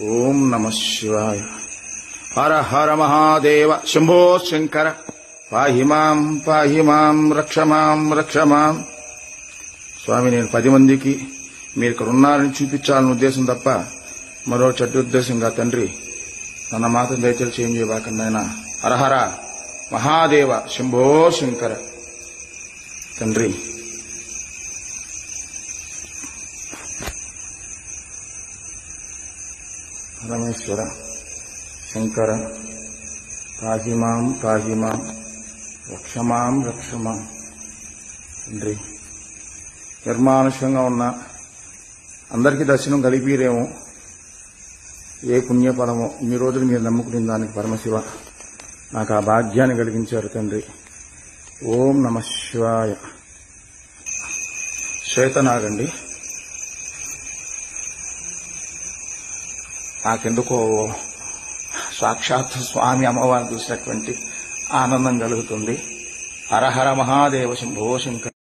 ఓం నమ శివాయ. హర హర మహాదేవ శంభో శంకర. పాహి మాం రక్ష మాం. స్వామి, నేను 10 మందికి మీరు ఇక్కడ ఉన్నారని చూపించాలని ఉద్దేశం తప్ప మరో చెడ్డ ఉద్దేశంగా తండ్రి నన్న మాత్రం దయచేసి చేంజ్ చేయబాకండి ఆయన. హరహర మహాదేవ శంభో శంకర. తండ్రి పరమేశ్వర శంకర, పాహి మాం రక్ష మాం. తండ్రి, నిర్మానుష్యంగా ఉన్న అందరికీ దర్శనం కలిపిరేమో, ఏ పుణ్యఫలమో ఇన్ని రోజులు మీరు నమ్ముకునే దానికి పరమశివ నాకు ఆ భాగ్యాన్ని కలిగించారు తండ్రి. ఓం నమ శివాయ. శ్వేతనాగండి, నాకెందుకో సాక్షాత్ స్వామి అమ్మవారిని చూసినటువంటి ఆనందం కలుగుతుంది. హరహర మహాదేవ శంభో శంకర.